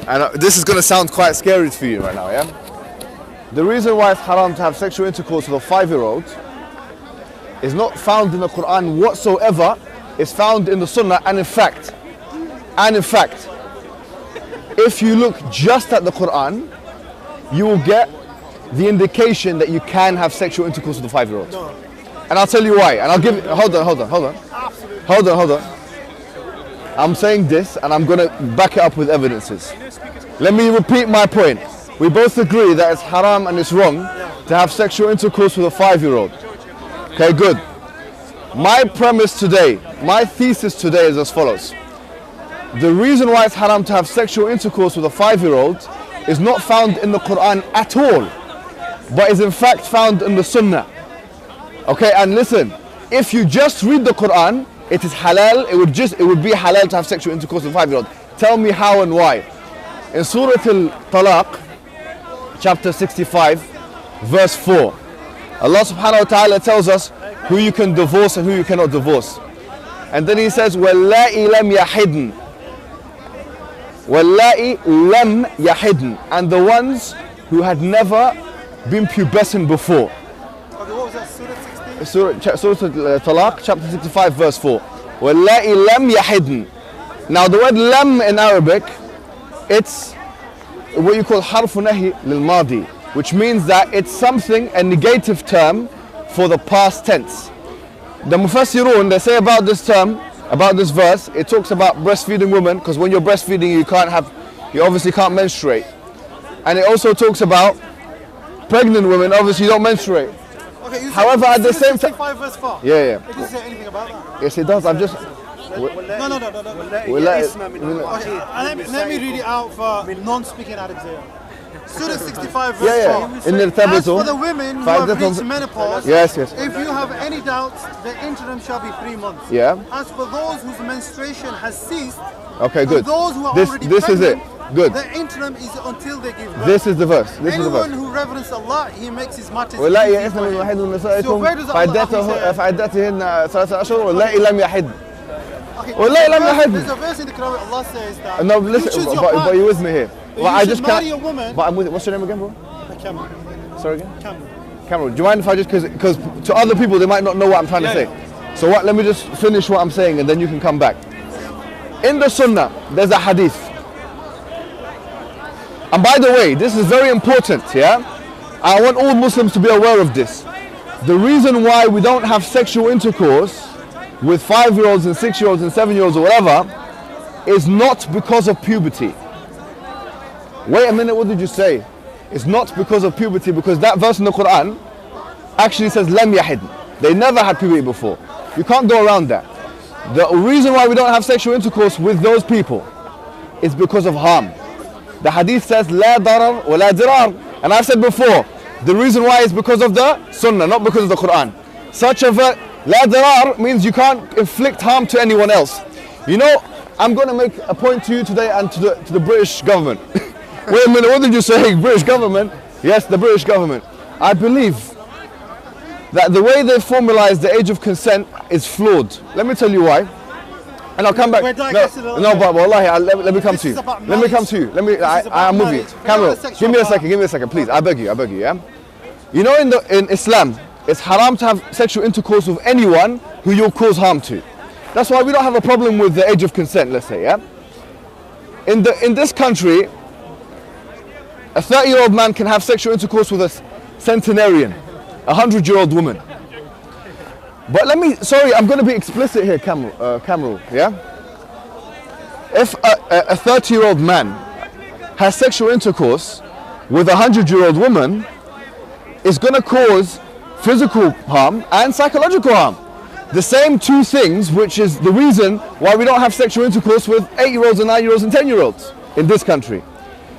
And this is going to sound quite scary for you right now, yeah? The reason why it's haram to have sexual intercourse with a 5-year-old is not found in the Quran whatsoever. It's found in the Sunnah, and in fact, if you look just at the Quran, you will get the indication that you can have sexual intercourse with a 5-year-old. No. And I'll tell you why. And I'll give you, hold on. I'm saying this and I'm going to back it up with evidences. Let me repeat my point. We both agree that it's haram and it's wrong to have sexual intercourse with a 5-year-old. Okay, good. My premise today, my thesis today is as follows. The reason why it's haram to have sexual intercourse with a 5-year-old is not found in the Quran at all, but is in fact found in the Sunnah. Okay, and listen, if you just read the Quran, it is halal, it would be halal to have sexual intercourse with a 5-year-old. Tell me how and why. In Surah Al-Talaq, chapter 65, verse 4, Allah subhanahu wa ta'ala tells us who you can divorce and who you cannot divorce. And then he says, وَاللَّائِ لَمْ يَحِدْنَ وَاللَّائِ لَمْ يَحِدْنَ, and the ones who had never been pubescent before. Okay, what was that, Surah 16? Surah Al-Talaq, chapter 65, verse 4. وَاللَّائِ لَمْ يَحِدْنَ. Now the word lam in Arabic, it's what you call harfu nahi lil madi, which means that it's something, a negative term for the past tense. The Mufassirun, they say about this term, about this verse, it talks about breastfeeding women, because when you're breastfeeding you obviously can't menstruate. And it also talks about pregnant women, obviously you don't menstruate. Okay, however, at the same time, verse 4. Yeah. It doesn't say anything about that. Yes, it does. I've just. No. Let me read it out for non-speaking Arabs here. Surah 65 verse 4. As for the women who have reached menopause, yes. If you have any doubts, the interim shall be 3 months. Yeah. As for those whose menstruation has ceased, okay, good. Those who are this pregnant, is it. Good. The interim is until they give birth. This is the verse. Anyone who reverence Allah, He makes His matters easy. So where does Allah فعدتهن 3 أشهر واللائي لم يحد. There's a verse in the Quran Allah says that. No, listen, but you're with me here. Well, I just marry a woman. But I'm with you. What's your name again, bro? Cameron. Sorry again? Cameron. Do you mind if I just, because to other people they might not know what I'm trying to say. So what? Let me just finish what I'm saying and then you can come back. In the Sunnah, there's a hadith. And by the way, this is very important, yeah? I want all Muslims to be aware of this. The reason why we don't have sexual intercourse with 5-year-olds and 6-year-olds and 7-year-olds or whatever is not because of puberty. Wait a minute, what did you say? It's not because of puberty, because that verse in the Quran actually says lam yahid. They never had puberty before. You can't go around that. The reason why we don't have sexual intercourse with those people is because of harm. The hadith says la darar wa la dirar. And I've said before, the reason why is because of the Sunnah, not because of the Quran. Such a verse, la darar, means you can't inflict harm to anyone else. You know, I'm going to make a point to you today and to the British government. Wait a minute, what did you say? British government? Yes, the British government. I believe that the way they formalized the age of consent is flawed. Let me tell you why. And I'll come back. No, but wallahi, let me come to you. Let me come to you. I'm with you. Cameron, give me a second, please. I beg you, yeah? You know, in Islam, it's haram to have sexual intercourse with anyone who you'll cause harm to. That's why we don't have a problem with the age of consent, let's say, yeah? In this country, a 30-year-old man can have sexual intercourse with a centenarian, a 100-year-old woman. But I'm going to be explicit here, Kamrul, yeah? If a 30-year-old man has sexual intercourse with a 100-year-old woman, it's going to cause physical harm and psychological harm. The same two things, which is the reason why we don't have sexual intercourse with 8-year-olds and 9-year-olds and 10-year-olds in this country.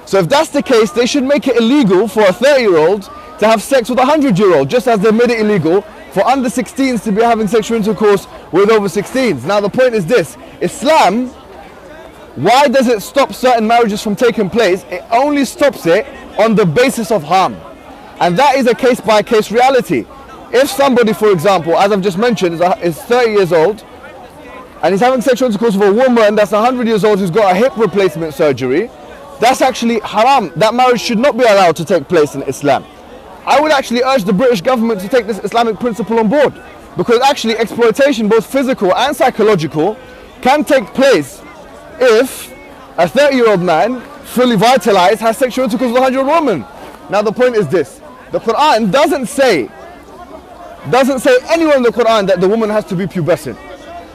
So if that's the case, they should make it illegal for a 30-year-old to have sex with a 100-year-old, just as they made it illegal for under 16s to be having sexual intercourse with over 16s. Now the point is this, Islam, why does it stop certain marriages from taking place? It only stops it on the basis of harm. And that is a case-by-case reality. If somebody, for example, as I've just mentioned, is 30 years old, and he's having sexual intercourse with a woman that's 100 years old who's got a hip replacement surgery, that's actually haram. That marriage should not be allowed to take place in Islam. I would actually urge the British government to take this Islamic principle on board, because actually exploitation, both physical and psychological, can take place if a 30-year-old man, fully vitalized, has sexual intercourse with a 100-year-old woman. Now the point is this: the Quran doesn't say anywhere in the Quran that the woman has to be pubescent.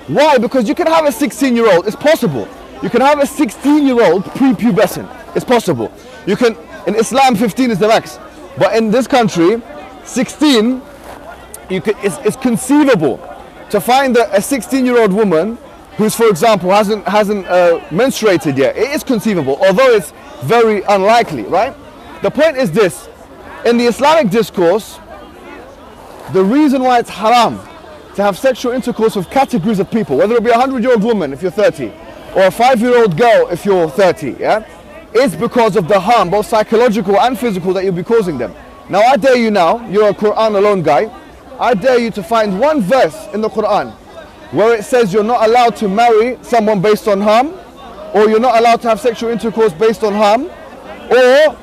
Why? Because you can have a 16-year-old, it's possible. You can have a 16-year-old pre-pubescent, it's possible. You can, in Islam 15 is the max, but in this country 16, it's conceivable to find a 16-year-old woman who's, for example, hasn't menstruated yet. It is conceivable, although it's very unlikely, right? The point is this: in the Islamic discourse, the reason why it's haram to have sexual intercourse with categories of people, whether it be a 100-year-old woman if you're 30, or a 5-year-old girl if you're 30, yeah, is because of the harm, both psychological and physical, that you'll be causing them. Now I dare you now, you're a Quran alone guy, I dare you to find one verse in the Quran where it says you're not allowed to marry someone based on harm, or you're not allowed to have sexual intercourse based on harm, or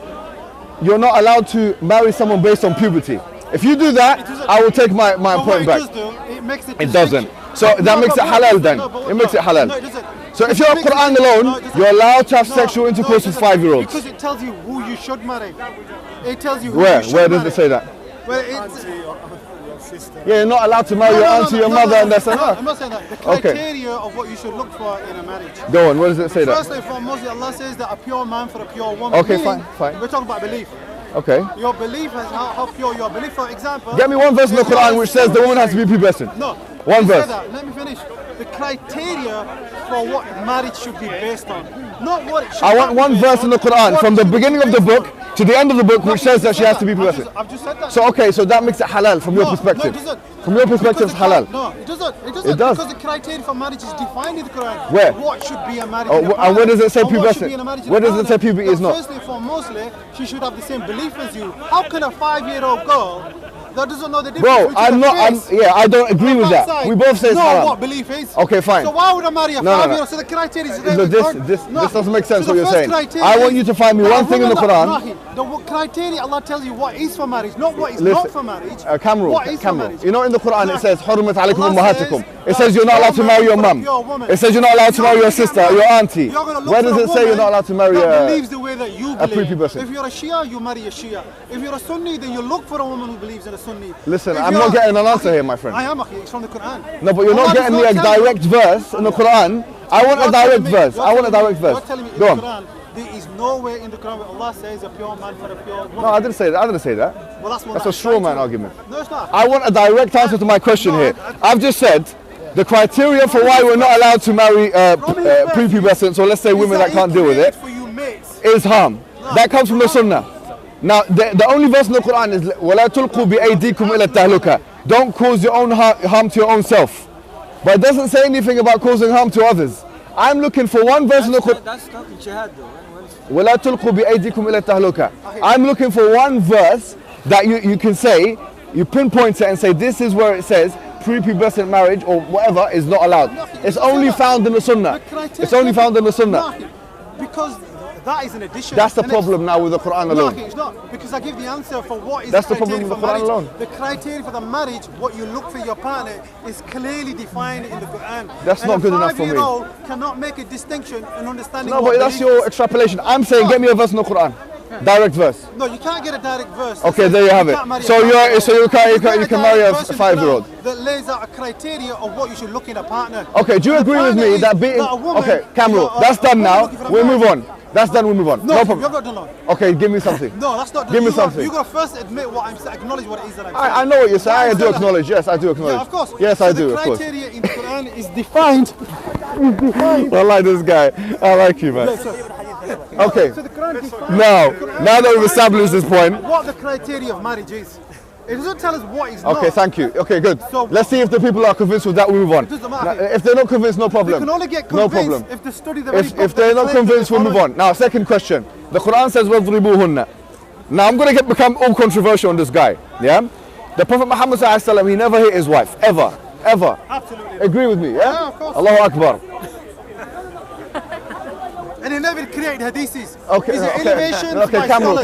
you're not allowed to marry someone based on puberty. If you do that, I will take my point back. It doesn't. So that makes it halal then. It makes it halal. So if you're a Quran alone, you're allowed to have sexual intercourse with 5-year-olds. Because it tells you who you should marry. It tells you who Where? you should Where does marry. it say that? Well, it's, Yeah, you're not allowed to marry your auntie, your mother, and that's enough. I'm not saying that. The criteria of what you should look for in a marriage. Go on, where does it say that? First and foremost, Allah says that a pure man for a pure woman. Okay, Meaning, fine. We're talking about belief. Okay. Your belief is how pure your belief. For example, Get me one verse in the Quran which says the woman has to be pubescent. No. One verse. Let me finish. The criteria for what marriage should be based on, not what it should. I want one verse in the Quran from the beginning of the book to the end of the book which says that she has to be pubescent. I've just said that. So okay, so that makes it halal from your perspective. No, it doesn't. From your perspective, it's halal. No, it doesn't. It does. Because the criteria for marriage is defined in the Quran. Where? What should be a marriage? Oh, and where does it say pubescent? Pubescent? Where does it say puberty is not? Firstly and foremostly, she should have the same belief as you. How can a 5-year-old girl that doesn't know the difference? Bro, I don't agree with that. We both say it's haram. What belief is. Okay, fine. So why would I marry a 5-year-old? So the criteria is this doesn't make sense what you're saying. I want you to find me one thing in the Quran. The criteria, Allah tells you what is for marriage, not what is not for marriage. Kamrul. You know in the Quran it says Hurumat alaykum ummahatukum. It says you're not allowed to marry your mum. It says you're not allowed to marry your sister, your auntie. Where does it say you're not allowed to marry believes the way that you believe. prepubescent? If you're a Shia, you marry a Shia. If you're a Sunni, then you look for a woman who believes in a Sunni. Listen, I'm not getting an answer here, my friend. I am, it's from the Quran. No, but you're not getting me a direct verse in the Quran. I want a direct verse. I want a direct verse. Go on. There is nowhere in the Quran where Allah says a pure man for a pure woman. No, I didn't say that. Well, that's a straw man argument. No, it's not. I want a direct answer to my question here. I've just said the criteria for why we're not allowed to marry prepubescent, so let's say women that can't deal with it, is harm. That comes from the Sunnah. Now, the only verse in the Quran is وَلَا تُلْقُوا بِأَيْدِيكُمْ إِلَى التَّهْلُكَةِ. Don't cause your own harm to your own self. But it doesn't say anything about causing harm to others. I'm looking for one verse in the Quran. That's talking jihad though. وَلَا تُلْقُوا بِأَيْدِيكُمْ إِلَى التَّهْلُكَةِ. I'm looking for one verse that you can say, you pinpoint it and say this is where it says prepubescent marriage or whatever is not allowed. It's only found in the Sunnah. It's only found in the Sunnah. Because that is an addition. That's the problem now with the Quran alone. No, it's not. Because I give the answer for what is That's the the problem with the Quran alone. The criteria for the marriage, what you look for your partner, is clearly defined in the Quran. That's not good enough for me. A 5-year-old cannot make a distinction in understanding. No, but that's your extrapolation. I'm saying get me a verse in the Quran. Direct verse. No, you can't get a direct verse. Okay, there you have it. So you can marry a 5-year-old. That lays out a criteria of what you should look in a partner. Okay, do you agree with me that being okay, Kamrul, that's done now. We'll move on. That's done, we'll move on. No problem. You're not done. Okay, give me something. No, that's not done. Give me something. You got to first admit what I'm saying, acknowledge what it is that I'm saying. I know what you're saying. I do acknowledge. Yes, I do acknowledge. Yeah, of course. Yes, I do, of course. The criteria in the Quran is defined. I like this guy. I like you, man. Okay. So the Quran defines now that we've established this point, what the criteria of marriage is. It doesn't tell us what is not. Okay, thank you. Okay, good. So, let's see if the people are convinced with that, we move on. It doesn't matter. Now, if they're not convinced, no problem. They can only get convinced if they study the If they're not convinced, we'll move on. Now, second question. The Quran says, وَضْرِبُوهُنَّ. Now, I'm going to become all controversial on this guy. Yeah? The Prophet Muhammad ﷺ, he never hit his wife, ever. ever. Absolutely. Agree with me, yeah? Yeah, of course. Allahu Akbar. And he never created hadiths. Okay, These are okay, innovations okay, by Camel.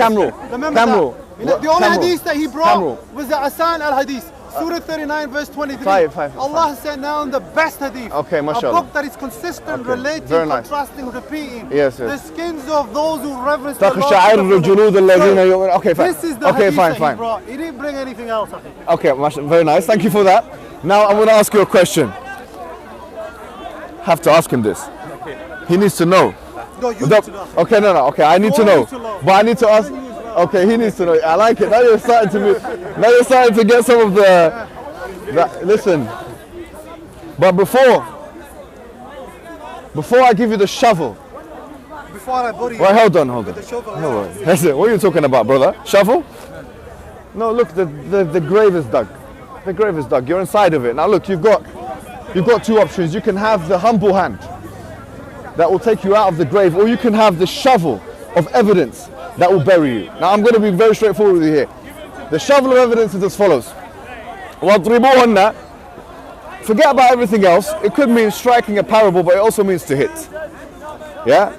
Remember Camel. that. The only Camel. hadith that he brought Camel. was the Asan al-Hadith. Surah 39 verse 23. Five. Allah sent down the best hadith. Okay, mashallah. A book that is consistent, relating, contrasting, repeating. Yes. The skins of those who reverence the تخشعر الجلود الذين يؤمنون. Okay, fine. This is the hadith that he brought. He didn't bring anything else, I think. Okay, very nice. Thank you for that. Now I'm going to ask you a question. Have to ask him this. He needs to know. No, you need to know. Okay, no. Okay, I need to know. But I need to ask. Okay, he needs to know. I like it. Now you're starting to get some of the. Listen. But before I give you the shovel. Before I bury you. Wait, hold on. The shovel. No, that's it. What are you talking about, brother? Shovel? No, look, the grave is dug. The grave is dug. You're inside of it. Now look, you've got two options. You can have the humble hand that will take you out of the grave, or you can have the shovel of evidence that will bury you. Now I'm going to be very straightforward with you here. The shovel of evidence is as follows. وَاضْرِبُوهُنَّ. Forget about everything else. It could mean striking a parable, but it also means to hit. Yeah?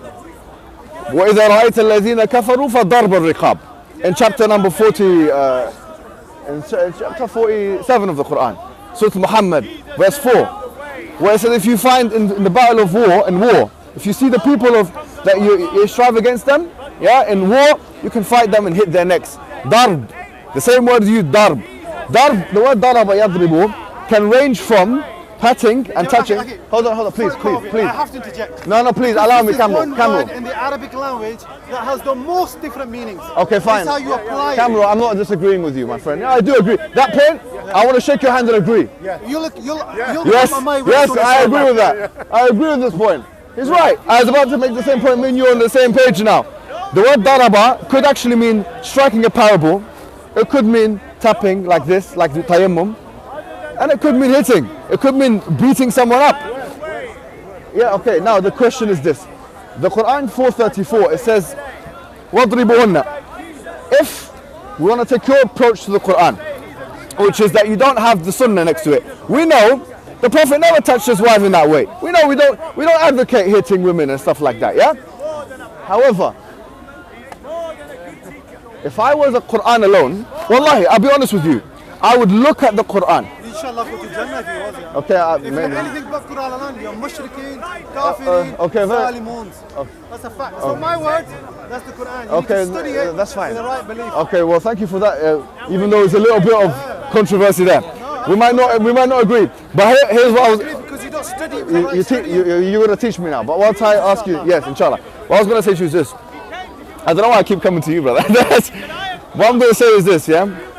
وَإِذَا رَأَيْتَ الَّذِينَ كَفَرُوا فَضَرْبَ الرِّقَابِ. In chapter number 40, in chapter 47 of the Quran, Surah Muhammed, verse 4, where it says if you find in the battle of war, if you see the people that you strive against them, yeah, in war, you can fight them and hit their necks. Darb, the same word used, darb. Darb, the word daraba yadribu can range from patting and touching. Okay. Hold on, please. I have to interject. No, please, allow me, Camel. Word in the Arabic language that has the most different meanings. Okay, fine. That's how you apply it. Camel, I'm not disagreeing with you, my friend. Yeah, I do agree. That point, I want to shake your hand and agree. Yeah. You'll yes, I agree with that. I agree with this point. He's right. I was about to make the same point. Me and you are on the same page now. The word daraba could actually mean striking a parable. It could mean tapping like this, like the tayammum. And it could mean hitting. It could mean beating someone up. Yeah, okay. Now the question is this. The Quran 4:34, it says, وَاضْرِبُهُنَّ. If we want to take your approach to the Quran, which is that you don't have the sunnah next to it. We know the Prophet never touched his wife in that way. We know we don't advocate hitting women and stuff like that, yeah? However, if I was a Quran alone, wallahi, I'll be honest with you, I would look at the Quran. Inshallah, go to Jannah if you was, yeah. Okay, if you're anything but Quran alone, you're mushrikeen, kafirin, zalimun. That's a fact. So my words, that's the Quran. You need to study it that's fine. with the right belief. Okay, well, thank you for that. Even though there's a little bit of controversy there, we might not agree. But here's what I was. Because you don't study it with the right you're going to teach me now. But what I ask you, yes, inshallah. What I was going to say to you is this. I don't know why I keep coming to you, brother. What I'm going to say is this, yeah.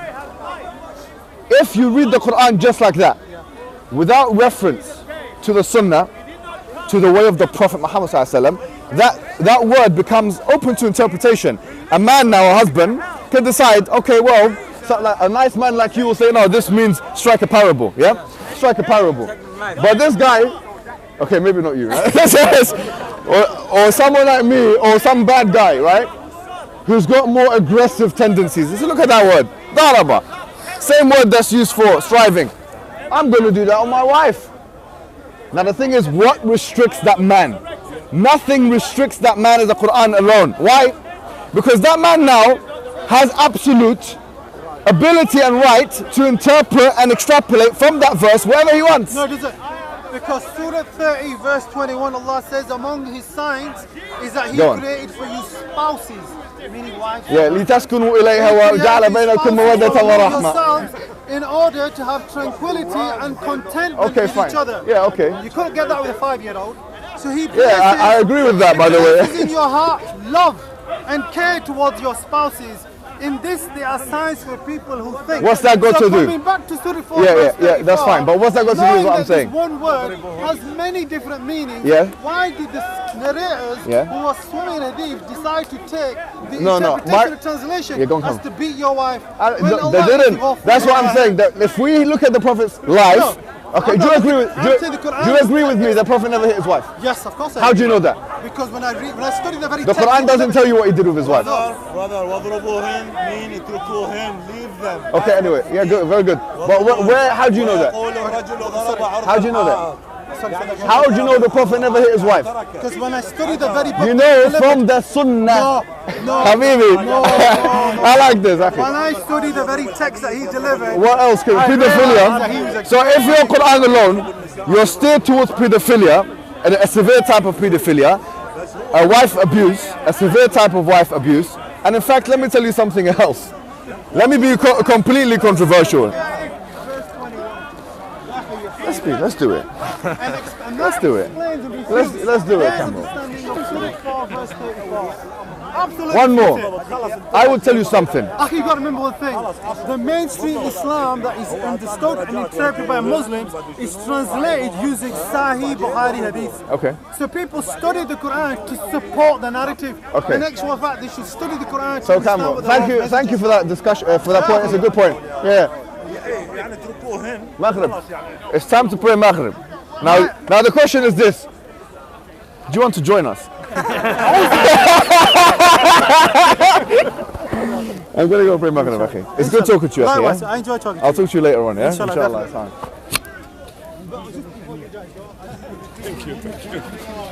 If you read the Quran just like that, without reference to the Sunnah, to the way of the Prophet Muhammad ﷺ, that word becomes open to interpretation. A man now, a husband, can decide, okay, well, like a nice man like you will say, no, this means strike a parable, yeah? Strike a parable. But this guy, okay, maybe not you, right? or someone like me, or some bad guy, right? Who's got more aggressive tendencies. Let's look at that word, daraba. Same word that's used for striving. I'm going to do that on my wife. Now the thing is, what restricts that man? Nothing restricts that man as the Quran alone. Why? Because that man now has absolute ability and right to interpret and extrapolate from that verse whatever he wants. No, does it? Because Surah 30 verse 21, Allah says among his signs is that he created for you spouses. Meaning wives. Yeah, لِتَسْكُنُوا إِلَيْهَا وَجَعَلَ بَيْنَكُمْ مَوَدَّةً وَرَحْمَةً. In order to have tranquility and contentment with each other. Yeah, okay. You couldn't get that with a 5-year-old. So he I agree with that, by the way. In your heart, love and care towards your spouses. In this, there are signs for people who think. What's that got to do? Coming back to Surah 4, yeah, that's fine. But what's that got to do with what I'm saying? One word has many different meanings. Yeah. Why did the narrators who were swimming in Hadith decide to take the interpretation of translation as to beat your wife? They didn't. That's what I'm saying. That if we look at the Prophet's life, Okay, do you agree with me the Prophet never hit his wife? Yes, of course. How do you know that? Because when I study the very The Quran doesn't tell you what he did with his wife. Brother, leave them. Okay, anyway, yeah, good, very good. But how do you know that? How do you know that? How do you know the Prophet never hit his wife? Because when I study the very book, you know from the Sunnah. No, Habibi. I like this. Okay. When I study the very text that he delivered. What else? Pedophilia. So if you're Quran alone, you're steered towards pedophilia, a severe type of pedophilia, a wife abuse, a severe type of wife abuse, and in fact, let me tell you something else. Let me be completely controversial. Let's do it. Let's do it. Let's do it, Camel. One more. I will tell you something. You got to remember one thing. The mainstream Islam that is understood and interpreted by Muslims is translated using Sahih Bukhari Hadith. Okay. So people study the Quran to support the narrative. Okay. In actual fact, they should study the Quran. So, Camel, thank you for that discussion. For that point, it's a good point. Yeah. Maghrib. It's time to pray Maghrib. Now the question is this. Do you want to join us? I'm going to go pray Maghrib, okay? It's good talking to you, okay? Yeah? I enjoy talking to you. I'll talk to you later on, yeah? Inshallah. Thank you.